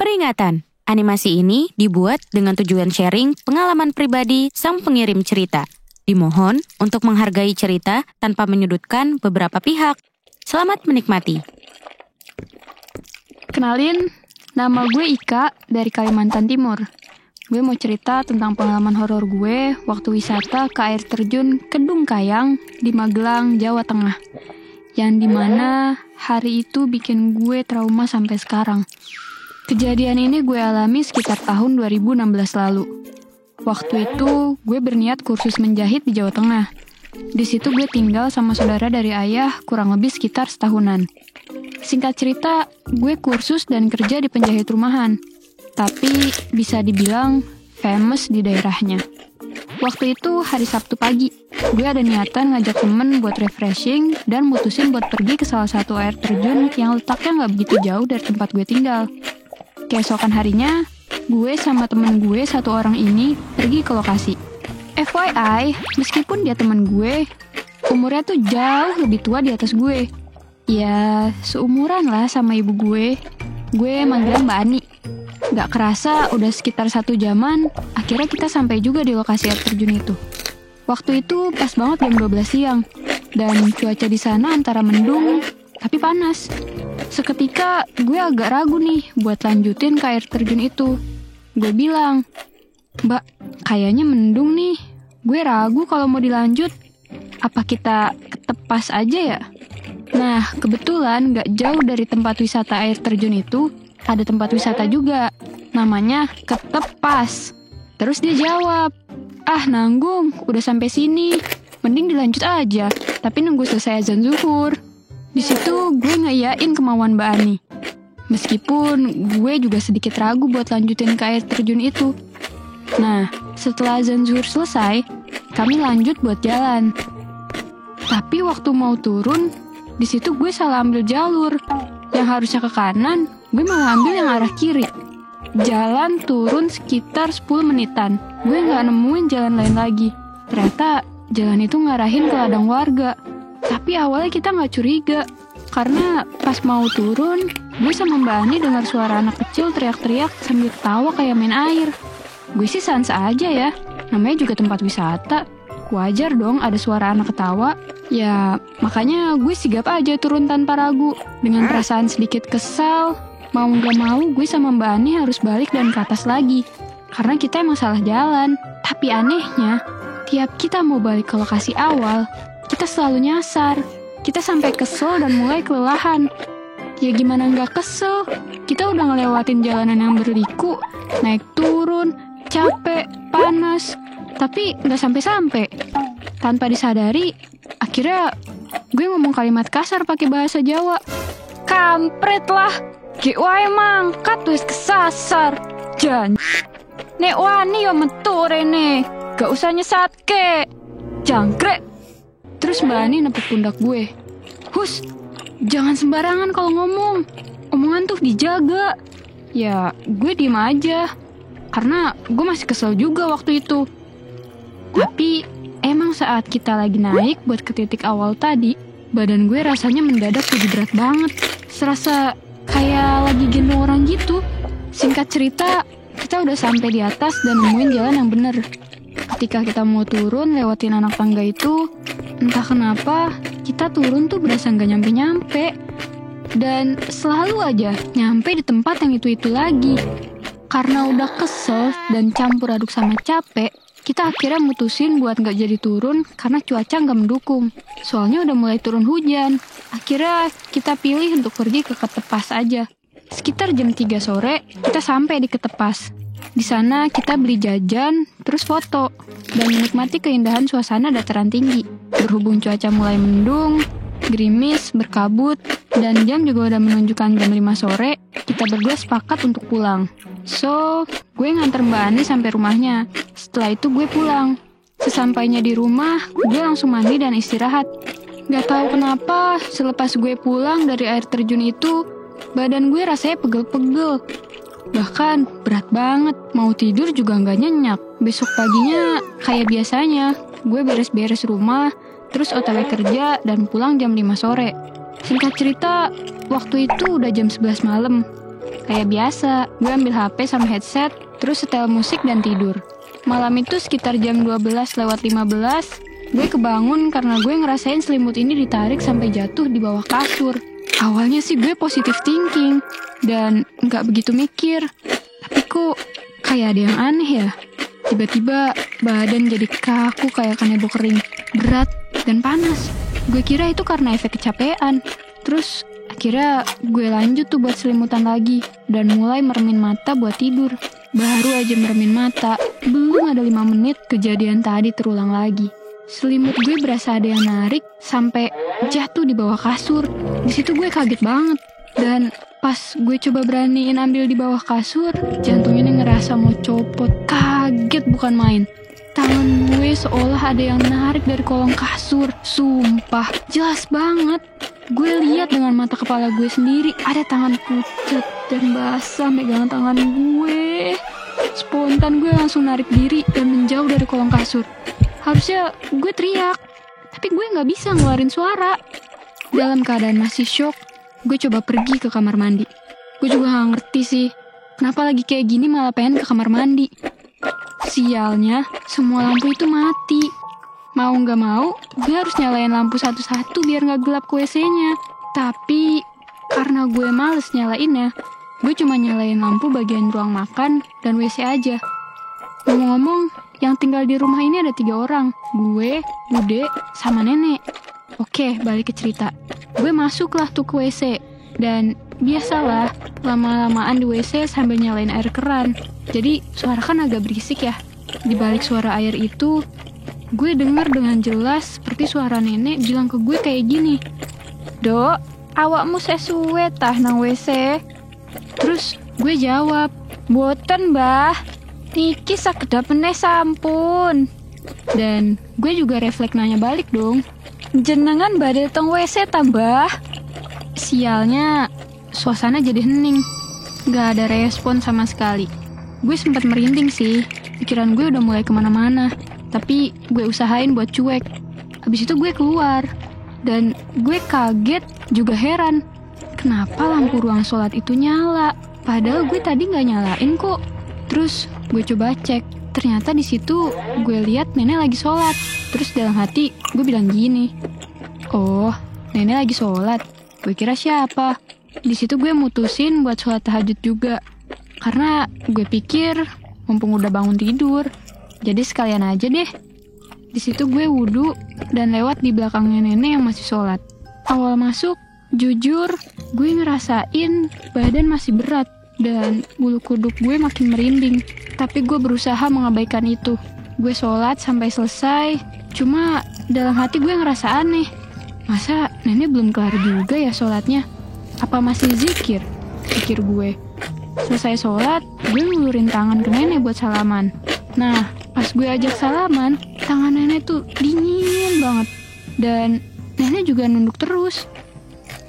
Peringatan, animasi ini dibuat dengan tujuan sharing pengalaman pribadi sang pengirim cerita. Dimohon untuk menghargai cerita tanpa menyudutkan beberapa pihak. Selamat menikmati. Kenalin, nama gue Ika dari Kalimantan Timur. Gue mau cerita tentang pengalaman horor gue waktu wisata ke air terjun Kedung Kayang di Magelang, Jawa Tengah. Yang dimana hari itu bikin gue trauma sampai sekarang. Kejadian ini gue alami sekitar tahun 2016 lalu. Waktu itu gue berniat kursus menjahit di Jawa Tengah. Di situ gue tinggal sama saudara dari ayah kurang lebih sekitar setahunan. Singkat cerita, gue kursus dan kerja di penjahit rumahan. Tapi bisa dibilang famous di daerahnya. Waktu itu hari Sabtu pagi, gue ada niatan ngajak temen buat refreshing dan mutusin buat pergi ke salah satu air terjun yang letaknya gak begitu jauh dari tempat gue tinggal. Keesokan harinya, gue sama temen gue satu orang ini pergi ke lokasi. FYI, meskipun dia temen gue, umurnya tuh jauh lebih tua di atas gue. Ya, seumuran lah sama ibu gue. Gue manggilnya Mbak Ani. Gak kerasa udah sekitar 1 jaman, akhirnya kita sampai juga di lokasi air terjun itu. Waktu itu pas banget jam 12 siang, dan cuaca di sana antara mendung, tapi panas. Seketika gue agak ragu nih buat lanjutin ke air terjun itu. Gue bilang, "Mbak, kayaknya mendung nih. Gue ragu kalau mau dilanjut. Apa kita ketepas aja ya?" Nah, kebetulan gak jauh dari tempat wisata air terjun itu, ada tempat wisata juga. Namanya Ketepas. Terus dia jawab, "Ah, nanggung, udah sampai sini. Mending dilanjut aja, tapi nunggu selesai azan zuhur." Di situ gue ngeiyain kemauan Mbak Ani. Meskipun gue juga sedikit ragu buat lanjutin ke air terjun itu. Nah, setelah azan zuhur selesai, kami lanjut buat jalan. Tapi waktu mau turun, di situ gue salah ambil jalur. Yang harusnya ke kanan, gue malah ambil yang arah kiri. Jalan turun sekitar 10 menitan. Gue gak nemuin jalan lain lagi. Ternyata jalan itu ngarahin ke ladang warga. Tapi awalnya kita gak curiga. Karena pas mau turun, gue sama Mbak Ani dengar suara anak kecil teriak-teriak sambil ketawa kayak main air. Gue sih sans aja ya. Namanya juga tempat wisata. Wajar dong ada suara anak ketawa. Ya, makanya gue sigap aja turun tanpa ragu. Dengan perasaan sedikit kesal, mau gak mau gue sama Mbak Ani harus balik dan ke atas lagi. Karena kita emang salah jalan. Tapi anehnya, tiap kita mau balik ke lokasi awal, kita selalu nyasar. Kita sampai kesel dan mulai kelelahan. Ya gimana gak kesel? Kita udah ngelewatin jalanan yang berliku, naik turun, capek, panas, tapi gak sampai-sampai. Tanpa disadari, akhirnya gue ngomong kalimat kasar pakai bahasa Jawa. "Kampret lah, gek wae mangkat wis kesasar. Jan, nek wani yo metu rene, gak usah nyesatke. Jangkrik." Terus Mbak Ani nepuk pundak gue. "Hus, jangan sembarangan kalau ngomong. Omongan tuh dijaga." Ya, gue diem aja. Karena gue masih kesel juga waktu itu. Tapi, emang saat kita lagi naik buat ke titik awal tadi, badan gue rasanya mendadak jadi berat banget. Serasa kayak lagi gendong orang gitu. Singkat cerita, kita udah sampai di atas dan nemuin jalan yang bener. Ketika kita mau turun lewatin anak tangga itu, entah kenapa kita turun tuh berasa gak nyampe-nyampe. Dan selalu aja nyampe di tempat yang itu-itu lagi. Karena udah kesel dan campur aduk sama capek, kita akhirnya mutusin buat gak jadi turun karena cuaca gak mendukung. Soalnya udah mulai turun hujan. Akhirnya kita pilih untuk pergi ke Ketepas aja. Sekitar jam 3 sore, kita sampai di Ketepas. Di sana kita beli jajan, terus foto, dan menikmati keindahan suasana dataran tinggi. Berhubung cuaca mulai mendung, gerimis, berkabut, dan jam juga udah menunjukkan jam 5 sore, kita berdua sepakat untuk pulang. So, gue nganter Mbak Ani sampai rumahnya. Setelah itu gue pulang. Sesampainya di rumah, gue langsung mandi dan istirahat. Gak tahu kenapa, selepas gue pulang dari air terjun itu, badan gue rasanya pegel-pegel. Bahkan berat banget, mau tidur juga gak nyenyak. Besok paginya kayak biasanya, gue beres-beres rumah, terus OTW kerja dan pulang jam 5 sore. Singkat cerita, waktu itu udah jam 11 malam. Kayak biasa, gue ambil HP sama headset, terus setel musik dan tidur. Malam itu sekitar jam 12:15, gue kebangun karena gue ngerasain selimut ini ditarik sampai jatuh di bawah kasur. Awalnya sih gue positive thinking, dan nggak begitu mikir. Tapi kok kayak ada yang aneh ya? Tiba-tiba badan jadi kaku kayak kanebo kering, berat dan panas. Gue kira itu karena efek kecapean. Terus akhirnya gue lanjut tuh buat selimutan lagi dan mulai mermin mata buat tidur. Baru aja mermin mata, belum ada 5 menit kejadian tadi terulang lagi. Selimut gue berasa ada yang narik sampai jatuh di bawah kasur. Di situ gue kaget banget. Dan pas gue coba beraniin ambil di bawah kasur, jantungnya nih ngerasa mau copot. Kaget bukan main. Tangan gue seolah ada yang narik dari kolong kasur. Sumpah, jelas banget. Gue lihat dengan mata kepala gue sendiri ada tangan pucat dan basah megang tangan gue. Spontan gue langsung narik diri dan menjauh dari kolong kasur. Harusnya gue teriak, tapi gue gak bisa ngeluarin suara. Dalam keadaan masih shock, gue coba pergi ke kamar mandi. Gue juga gak ngerti sih, kenapa lagi kayak gini malah pengen ke kamar mandi. Sialnya, semua lampu itu mati. Mau gak mau, gue harus nyalain lampu satu-satu biar gak gelap ke WC-nya. Tapi, karena gue males nyalainnya, gue cuma nyalain lampu bagian ruang makan dan WC aja. Ngomong-ngomong, yang tinggal di rumah ini ada 3 orang. Gue, Bude, sama nenek. Oke, balik ke cerita. Gue masuklah tuh ke WC. Dan biasalah, lama-lamaan di WC sambil nyalain air keran. Jadi, suara kan agak berisik ya. Di balik suara air itu, gue dengar dengan jelas seperti suara nenek bilang ke gue kayak gini. Dok, awakmu sesuwe tah nang WC. Terus gue jawab, boten mbah, niki sakedap meneh sampun. Dan gue juga refleks nanya balik dong, jenengan badhe teng WC tambah. Sialnya, suasana jadi hening. Gak ada respon sama sekali. Gue sempat merinding sih, pikiran gue udah mulai kemana-mana. Tapi gue usahain buat cuek. Habis itu gue keluar. Dan gue kaget juga heran. Kenapa lampu ruang sholat itu nyala? Padahal gue tadi gak nyalain kok. Terus gue coba cek. Ternyata di situ gue lihat nenek lagi sholat. Terus dalam hati gue bilang gini. Oh, nenek lagi sholat. Gue kira siapa? Di situ gue mutusin buat sholat tahajud juga. Karena gue pikir mumpung udah bangun tidur, jadi sekalian aja deh. Di situ gue wudhu dan lewat di belakangnya nenek yang masih sholat. Awal masuk, jujur, gue ngerasain badan masih berat dan bulu kuduk gue makin merinding. Tapi gue berusaha mengabaikan itu. Gue sholat sampai selesai, cuma dalam hati gue ngerasa aneh. Masa nenek belum kelar juga ya sholatnya? Apa masih zikir? Pikir gue. Selesai sholat, gue ngulurin tangan ke nenek buat salaman. Nah, pas gue ajak salaman, tangan nenek tuh dingin banget. Dan nenek juga nunduk terus.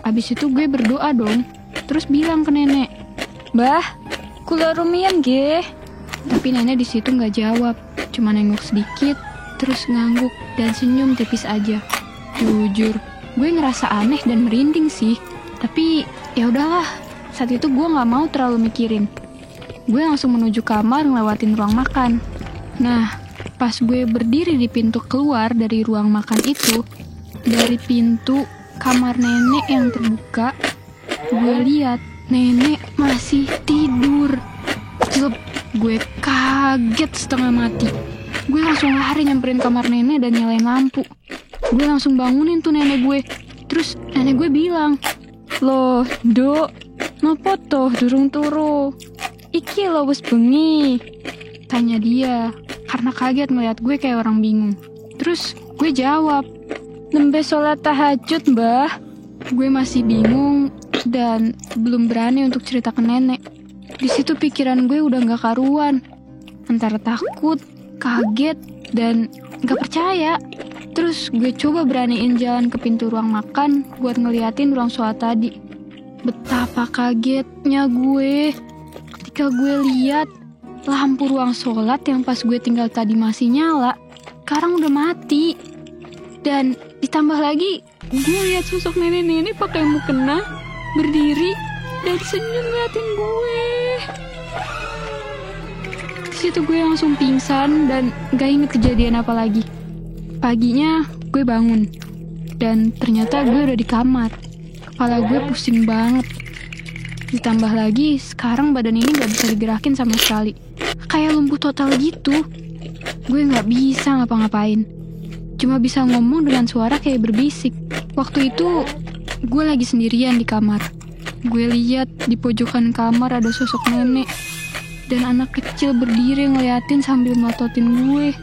Abis itu gue berdoa dong. Terus bilang ke nenek, "Mbah, kula rumiyin nggih." Tapi nenek di situ nggak jawab. Cuma nengok sedikit, terus ngangguk dan senyum tipis aja. Jujur, gue ngerasa aneh dan merinding sih. Tapi ya udahlah, saat itu gue nggak mau terlalu mikirin. Gue langsung menuju kamar ngelewatin ruang makan. Nah, pas gue berdiri di pintu keluar dari ruang makan itu, dari pintu kamar nenek yang terbuka, gue lihat nenek masih tidur. Celep, gue kaget setengah mati. Gue langsung lari nyamperin kamar nenek dan nyalain lampu. Gue langsung bangunin tuh nenek gue. Terus nenek gue bilang, "Loh, Dok, nopo toh durung turu? Iki lo wis bengi." Tanya dia, karena kaget melihat gue kayak orang bingung. Terus gue jawab, "Nembe sholat tahajud, Mbah." Gue masih bingung dan belum berani untuk cerita ke nenek. Di situ pikiran gue udah gak karuan. Antara takut, kaget, dan gak percaya. Terus gue coba beraniin jalan ke pintu ruang makan buat ngeliatin ruang sholat tadi. Betapa kagetnya gue ketika gue lihat lampu ruang sholat yang pas gue tinggal tadi masih nyala, sekarang udah mati. Dan ditambah lagi, gue lihat sosok nenek-nenek pakai mukena berdiri dan senyum ngeliatin gue. Di situ gue langsung pingsan dan gak inget kejadian apa lagi. Paginya gue bangun dan ternyata gue udah di kamar. Kepala gue pusing banget. Ditambah lagi sekarang badan ini gak bisa digerakin sama sekali. Kayak lumpuh total gitu. Gue gak bisa ngapa-ngapain. Cuma bisa ngomong dengan suara kayak berbisik. Waktu itu gue lagi sendirian di kamar. Gue lihat di pojokan kamar ada sosok nenek dan anak kecil berdiri ngeliatin sambil melototin gue.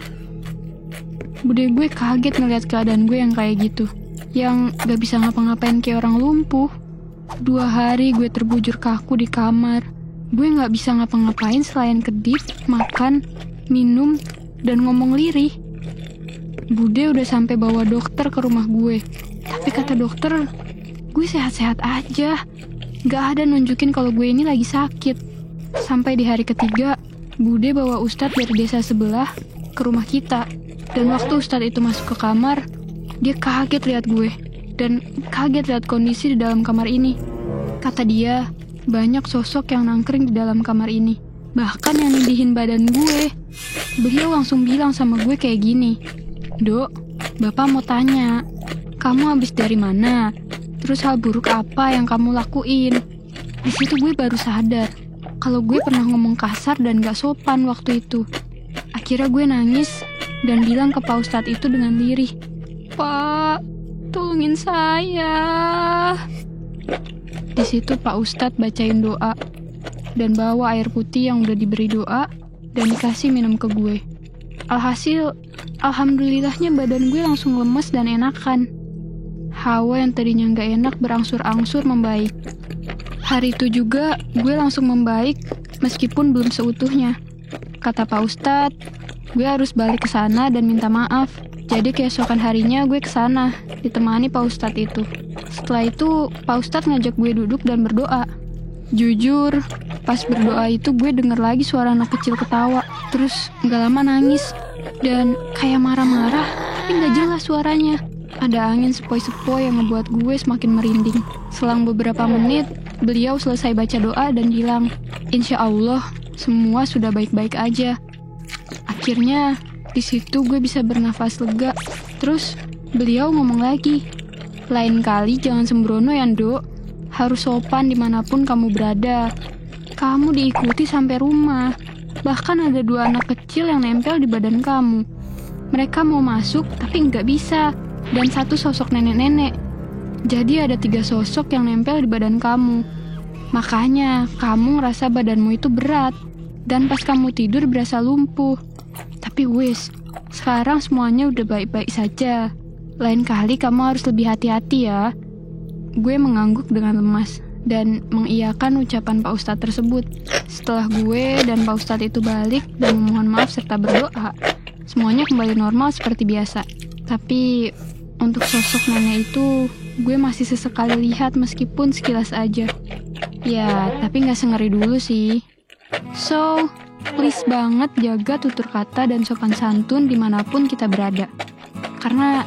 Bude gue kaget ngeliat keadaan gue yang kayak gitu, yang gak bisa ngapa-ngapain kayak orang lumpuh. 2 hari gue terbujur kaku di kamar. Gue gak bisa ngapa-ngapain selain kedip, makan, minum, dan ngomong lirih. Bude udah sampai bawa dokter ke rumah gue, tapi kata dokter, gue sehat-sehat aja. Gak ada nunjukin kalau gue ini lagi sakit. Sampai di hari ketiga, Bude bawa Ustadz dari desa sebelah ke rumah kita. Dan waktu Ustadz itu masuk ke kamar, dia kaget lihat gue. Dan kaget lihat kondisi di dalam kamar ini. Kata dia, banyak sosok yang nangkring di dalam kamar ini. Bahkan yang nindihin badan gue. Beliau langsung bilang sama gue kayak gini, "Dok, Bapak mau tanya, kamu habis dari mana? Terus hal buruk apa yang kamu lakuin?" Di situ gue baru sadar kalau gue pernah ngomong kasar dan gak sopan waktu itu. Akhirnya gue nangis dan bilang ke Pak Ustadz itu dengan lirih, "Pak, tolongin saya." Di situ Pak Ustadz bacain doa dan bawa air putih yang udah diberi doa dan dikasih minum ke gue. Alhasil, alhamdulillahnya badan gue langsung lemes dan enakan. Hawa yang tadinya gak enak berangsur-angsur membaik. Hari itu juga gue langsung membaik meskipun belum seutuhnya. Kata Pak Ustadz, gue harus balik ke sana dan minta maaf. Jadi keesokan harinya gue ke sana ditemani Pak Ustadz itu. Setelah itu Pak Ustadz ngajak gue duduk dan berdoa. Jujur, pas berdoa itu gue denger lagi suara anak kecil ketawa. Terus gak lama nangis dan kayak marah-marah tapi gak jelas suaranya. Ada angin sepoi-sepoi yang ngebuat gue semakin merinding. Selang beberapa menit, beliau selesai baca doa dan bilang, "Insya Allah, semua sudah baik-baik aja." Akhirnya, di situ gue bisa bernafas lega. Terus, beliau ngomong lagi, "Lain kali jangan sembrono ya, Dok. Harus sopan dimanapun kamu berada. Kamu diikuti sampai rumah. Bahkan ada 2 anak kecil yang nempel di badan kamu. Mereka mau masuk, tapi nggak bisa. Dan 1 sosok nenek-nenek. Jadi ada 3 sosok yang nempel di badan kamu. Makanya kamu ngerasa badanmu itu berat. Dan pas kamu tidur berasa lumpuh. Tapi wis, sekarang semuanya udah baik-baik saja. Lain kali kamu harus lebih hati-hati ya." Gue mengangguk dengan lemas dan mengiyakan ucapan Pak Ustadz tersebut. Setelah gue dan Pak Ustadz itu balik dan memohon maaf serta berdoa, semuanya kembali normal seperti biasa. Tapi untuk sosok nenek itu, gue masih sesekali lihat meskipun sekilas aja. Ya, tapi gak sengeri dulu sih. So, please banget jaga tutur kata dan sopan santun dimanapun kita berada. Karena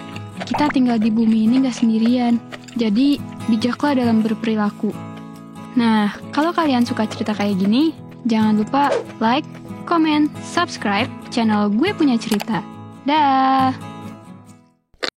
kita tinggal di bumi ini gak sendirian. Jadi, bijaklah dalam berperilaku. Nah, kalau kalian suka cerita kayak gini, jangan lupa like, comment, subscribe channel Gue Punya Cerita. Dah!